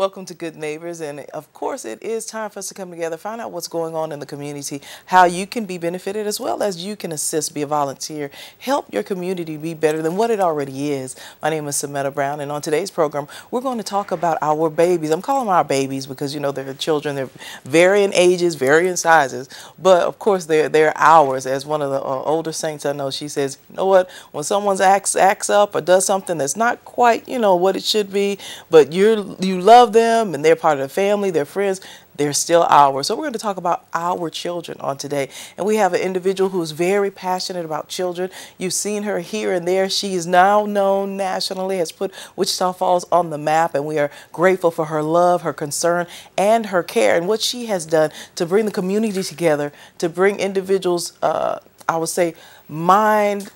Welcome to Good Neighbors, and of course it is time for us to come together, find out what's going on in the community, how you can be benefited as well as you can assist, be a volunteer, help your community be better than what it already is. My name is Sametta Brown, and on today's program we're going to talk about our babies. I'm calling them our babies because you know they're children, they're varying ages, varying sizes, but of course they're ours. As one of the older saints I know, she says, you know what, when someone acts up or does something that's not quite, you know, what it should be, but you love them and they're part of the family, they're friends, they're still ours. So we're going to talk about our children on today. And we have an individual who's very passionate about children. You've seen her here and there. She is now known nationally, has put Wichita Falls on the map, and we are grateful for her love, her concern, and her care, and what she has done to bring the community together, to bring individuals, I would say, mind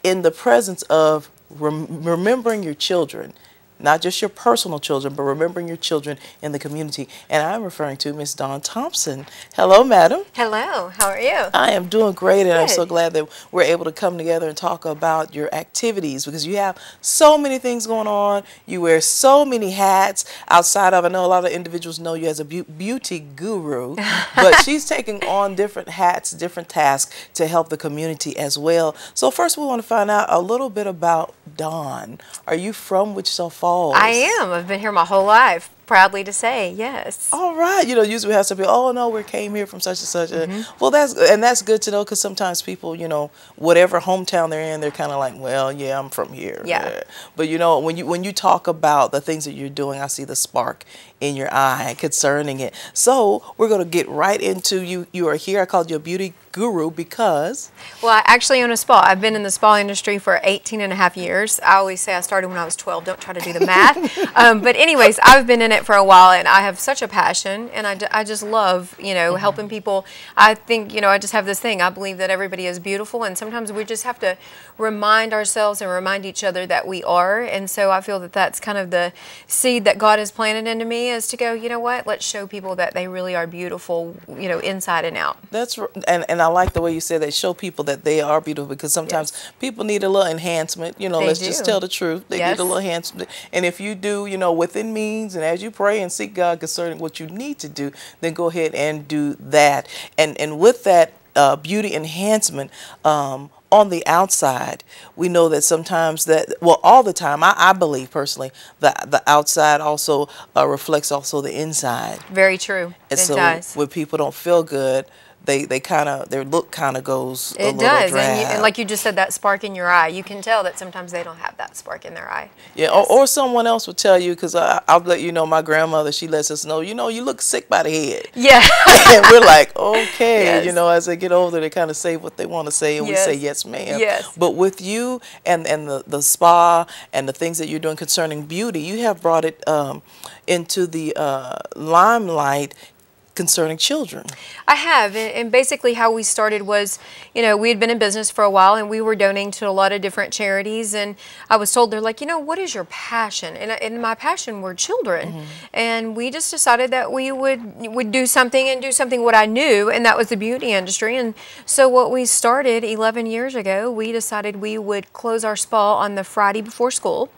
in the presence of remembering your children. Not just your personal children, but remembering your children in the community. And I'm referring to Miss Dawn Thompson. Hello, madam. Hello. How are you? I am doing great, and Good. I'm so glad that we're able to come together and talk about your activities, because you have so many things going on. You wear so many hats outside of, I know a lot of individuals know you as a beauty guru, but she's taking on different hats, different tasks to help the community as well. So first we want to find out a little bit about Dawn. Are you from Wichita Falls? I am. I've been here my whole life. Proudly to say, yes. All right. You know, usually we have some people, oh, no, we came here from such and such. Well, that's good to know, because sometimes people, you know, whatever hometown they're in, they're kind of like, well, yeah, I'm from here. Yeah. But, you know, when you talk about the things that you're doing, I see the spark in your eye concerning it. So we're going to get right into you. You are here. I called you a beauty guru because... Well, I actually own a spa. I've been in the spa industry for 18.5 years. I always say I started when I was 12. Don't try to do the math. But anyways, I've been in it for a while, and I have such a passion, and I just love, you know, helping people. I think, you know, I just have this thing. I believe that everybody is beautiful, and sometimes we just have to remind ourselves and remind each other that we are. And so I feel that that's kind of the seed that God has planted into me, is to go, you know what, let's show people that they really are beautiful, you know, inside and out. That's and I like the way you said that, show people that they are beautiful, because sometimes people need a little enhancement. You know, let's just tell the truth. They need a little enhancement. And if you do, you know, within means, and as you pray and seek God concerning what you need to do, then go ahead and do that. And with that beauty enhancement, on the outside, we know that sometimes that, well, all the time, I believe personally, that the outside also reflects also the inside. Very true. And it so does. when people don't feel good, they kind of, their look kind of goes a little does, drab. and like you just said, that spark in your eye, you can tell that sometimes they don't have that spark in their eye. Yeah, or someone else will tell you, because I'll let you know, my grandmother, she lets us know, you know, you look sick by the head. Yeah. And we're like, okay, you know, as they get older, they kind of say what they want to say, and we say, yes, ma'am. Yes. But with you and the spa and the things that you're doing concerning beauty, you have brought it into the limelight concerning children. I have, and basically how we started was, you know, we had been in business for a while, and we were donating to a lot of different charities, and I was told, they're like, you know, what is your passion? And my passion were children, and we just decided that we would do something what I knew, and that was the beauty industry. And so what we started 11 years ago, we decided we would close our spa on the Friday before school,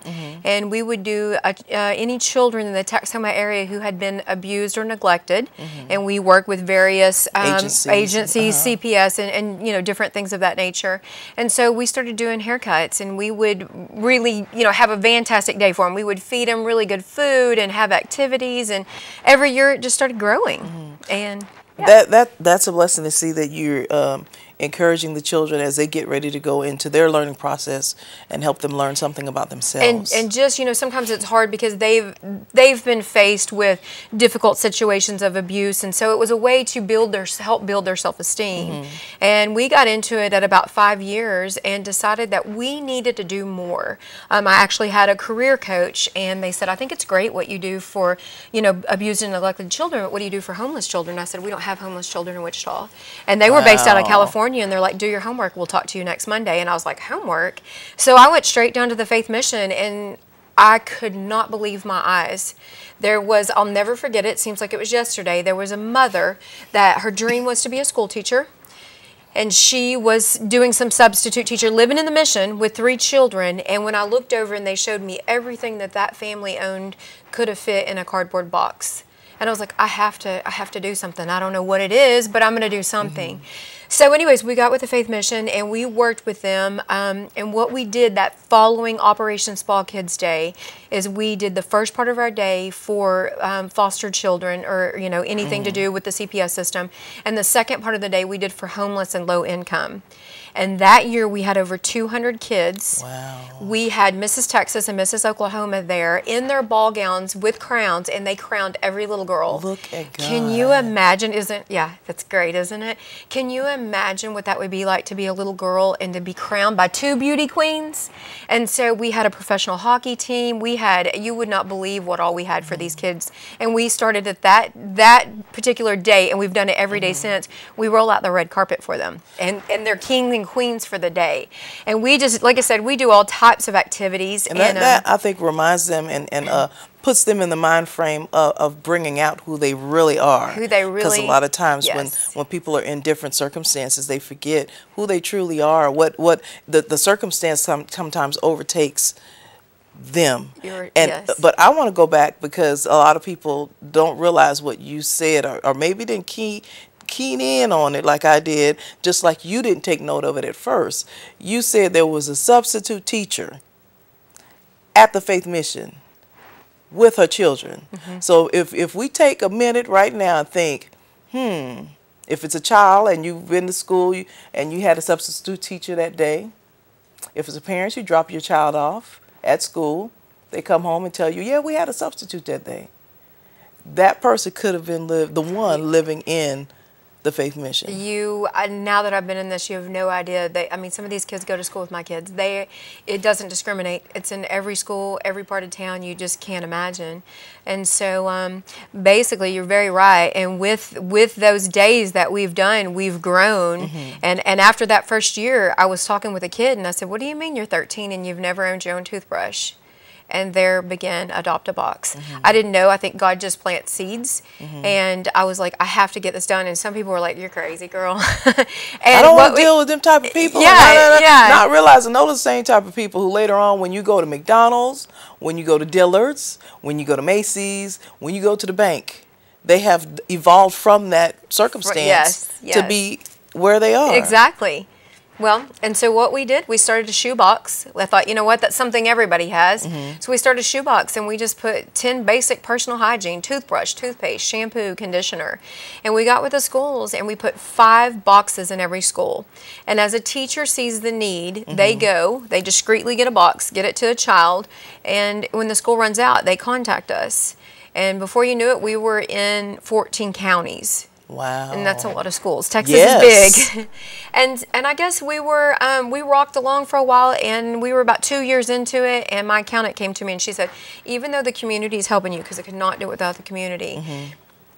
and we would do any children in the Texoma area who had been abused or neglected. And we work with various agencies, CPS, and you know, different things of that nature. And so we started doing haircuts, and we would really, you know, have a fantastic day for them. We would feed them really good food and have activities, and every year it just started growing. And that's a blessing to see that you're encouraging the children as they get ready to go into their learning process and help them learn something about themselves. And just, you know, sometimes it's hard because they've been faced with difficult situations of abuse, and so it was a way to help build their self-esteem. And we got into it at about 5 years and decided that we needed to do more. I actually had a career coach, and they said, I think it's great what you do for, you know, abused and neglected children, but what do you do for homeless children? I said, we don't have homeless children in Wichita. And they were based out of California, and they're like, do your homework, we'll talk to you next Monday. And I was like, homework? So I went straight down to the Faith Mission, and I could not believe my eyes. There was, I'll never forget it seems like it was yesterday, there was a mother that her dream was to be a school teacher. and she was doing some substitute teacher, living in the Mission with 3 children. And when I looked over and they showed me everything that that family owned could have fit in a cardboard box. And I was like, I have to do something. I don't know what it is, but I'm going to do something. So anyways, we got with the Faith Mission and we worked with them. And what we did that following Operation Small Kids Day is we did the first part of our day for foster children, or anything to do with the CPS system. And the second part of the day we did for homeless and low income. And that year we had over 200 kids. Wow. We had Mrs. Texas and Mrs. Oklahoma there in their ball gowns with crowns, and they crowned every little girl. Look at God. Can you imagine? Yeah, that's great, isn't it? Can you imagine what that would be like to be a little girl and to be crowned by 2 beauty queens? And so we had a professional hockey team. We had, you would not believe what all we had for these kids. And we started at that particular day, and we've done it every day since. We roll out the red carpet for them, and they're king and queens for the day. And we just, like I said, we do all types of activities. And that I think reminds them and puts them in the mind frame of bringing out who they really are. Who they really, because a lot of times yes. when people are in different circumstances, they forget who they truly are. What the circumstance sometimes overtakes them. Yes. But I want to go back, because a lot of people don't realize what you said, or maybe didn't keen in on it like I did, just like you didn't take note of it at first. You said there was a substitute teacher at the Faith Mission with her children. So if we take a minute right now and think, if it's a child and you've been to school and you had a substitute teacher that day, if it's a parent, you drop your child off at school, they come home and tell you, yeah, we had a substitute that day. That person could have been the one living in the Faith Mission. Now that I've been in this, you have no idea. Some of these kids go to school with my kids. It doesn't discriminate. It's in every school, every part of town. You just can't imagine. And so basically, you're very right. And with those days that we've done, we've grown. And after that first year, I was talking with a kid, and I said, what do you mean you're 13 and you've never owned your own toothbrush? And there began Adopt a Box. I didn't know. I think God just plants seeds. And I was like, I have to get this done. And some people were like, you're crazy, girl. And I don't want to deal with them type of people. Not realizing those are the same type of people who later on, when you go to McDonald's, when you go to Dillard's, when you go to Macy's, when you go to the bank, they have evolved from that circumstance to be where they are. Exactly. Well, and so what we did, we started a shoebox. I thought, you know what, that's something everybody has. So we started a shoebox, and we just put 10 basic personal hygiene: toothbrush, toothpaste, shampoo, conditioner. And we got with the schools, and we put 5 boxes in every school. And as a teacher sees the need, they discreetly get a box, get it to a child, and when the school runs out, they contact us. And before you knew it, we were in 14 counties. Wow. And that's a lot of schools. Texas is big. And I guess we rocked along for a while, and we were about 2 years into it, and my accountant came to me and she said, even though the community is helping you, because I could not do it without the community,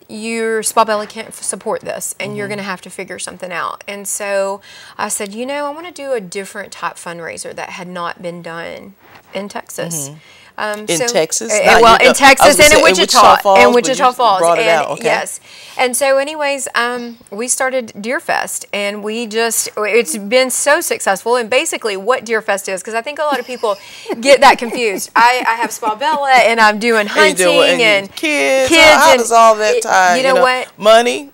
your Spa Belly can't support this, and you're going to have to figure something out. And so I said, I want to do a different type fundraiser that had not been done in Texas. In Texas? In Texas and in Wichita. In Wichita Falls. Brought it out, okay. Yes. And so anyways, we started Deer Fest, and it's been so successful. And basically what Deer Fest is, because I think a lot of people get that confused. I have Spa Bella, and I'm doing hunting and kids. How does all that tie? You know what? Money?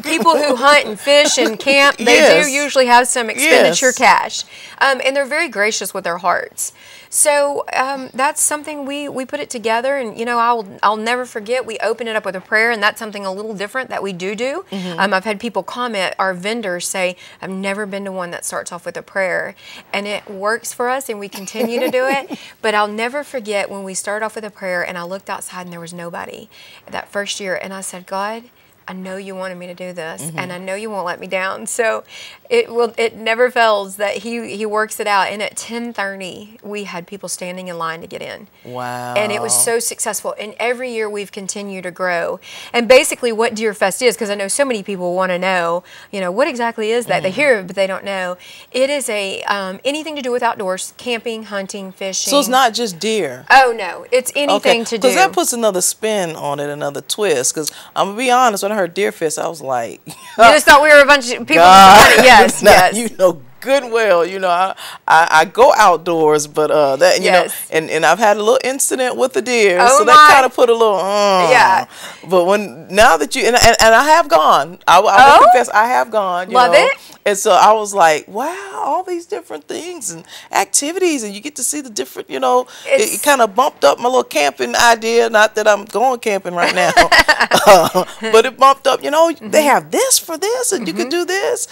People who hunt and fish and camp, they do usually have some expenditure cash. And they're very gracious with their hearts. So that's something we put it together, and I'll never forget. We open it up with a prayer, and that's something a little different that we do. I've had people comment, our vendors say, I've never been to one that starts off with a prayer, and it works for us, and we continue to do it. But I'll never forget when we started off with a prayer, and I looked outside and there was nobody that first year, and I said, God, I know you wanted me to do this, and I know you won't let me down. So it never fails that he works it out. And at 10:30, we had people standing in line to get in. Wow. And it was so successful. And every year we've continued to grow. And basically what Deer Fest is, because I know so many people want to know, what exactly is that? They hear it, but they don't know. It is anything to do with outdoors: camping, hunting, fishing. So it's not just deer? Oh, no. It's anything to do. Because that puts another spin on it, another twist. Because I'm going to be honest, when I heard Deer Fest, I was like, You just thought we were a bunch of people. God, Yes, now, yes. you know good and well, you know, I go outdoors, but that, you Yes. know, and I've had a little incident with the deer, Oh so my. that kind of put a little, Yeah. But now that you, and I have gone, I will Oh? confess, I have gone, you Love know, it. and so I was like, wow, all these different things and activities, and you get to see the different, you know, it kind of bumped up my little camping idea. Not that I'm going camping right now, but it bumped up, you know, they have this for this, and you can do this.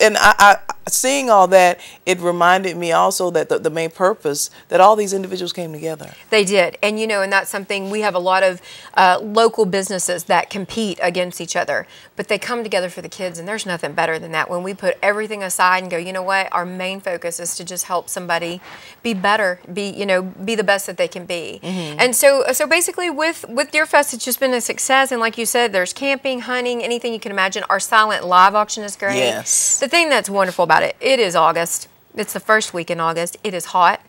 And I seeing all that, it reminded me also that the main purpose, that all these individuals came together. They did. And, you know, and that's something, we have a lot of local businesses that compete against each other, but they come together for the kids, and there's nothing better than that. When we put everything aside and go, you know what, our main focus is to just help somebody be better, be the best that they can be. And so basically with Deer Fest, it's just been a success. And like you said, there's camping, hunting, anything you can imagine. Our silent live auction is great. Yes. The thing that's wonderful about it is August. It's the first week in August. It is hot.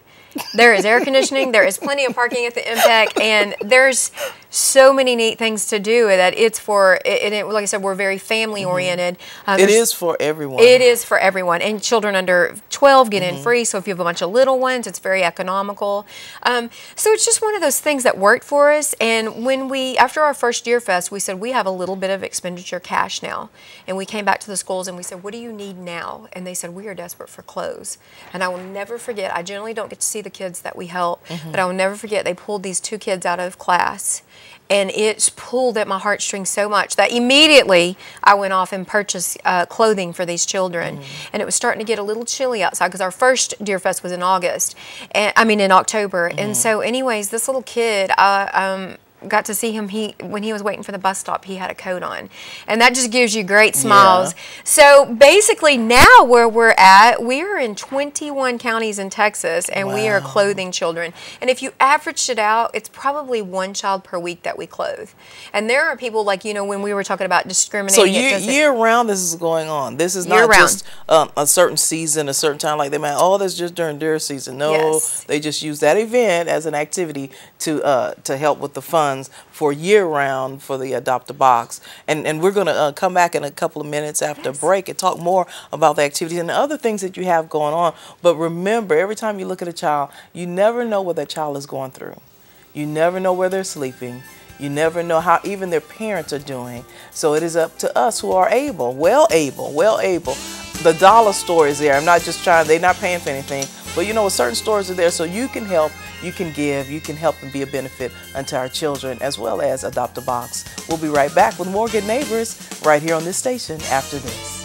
There is air conditioning. There is plenty of parking at the impact, and there's so many neat things to do that it's for. Like I said, we're very family oriented. It is for everyone. It is for everyone, and children under 12 get in free. So if you have a bunch of little ones, it's very economical. So it's just one of those things that worked for us. And when after our first Deer Fest, we said we have a little bit of expenditure cash now, and we came back to the schools and we said, what do you need now? And they said, we are desperate for clothes. And I will never forget. I generally don't get to see the kids that we help, but I will never forget, they pulled these 2 kids out of class, and it pulled at my heartstrings so much that immediately I went off and purchased clothing for these children. And it was starting to get a little chilly outside because our first Deer Fest was in August, and I mean in October. And so anyways, this little kid, got to see him. When he was waiting for the bus stop, he had a coat on, and that just gives you great smiles. Yeah. So basically, now where we're at, we are in 21 counties in Texas, and we are clothing children. And if you averaged it out, it's probably 1 child per week that we clothe. And there are people like, you know, when we were talking about discriminating. So year round, this is going on. This is not just a certain season, a certain time. Like they might, that's just during deer season. No, they just use that event as an activity to help with the funds for year round for the Adopt a Box. And we're going to come back in a couple of minutes after break and talk more about the activities and the other things that you have going on. But remember, every time you look at a child, you never know what that child is going through. You never know where they're sleeping. You never know how even their parents are doing. So it is up to us who are well able. The dollar store is there. I'm not just they're not paying for anything. But you know, certain stores are there so you can help, you can give, you can help and be a benefit unto our children as well as Adopt a Box. We'll be right back with more Good Neighbors right here on this station after this.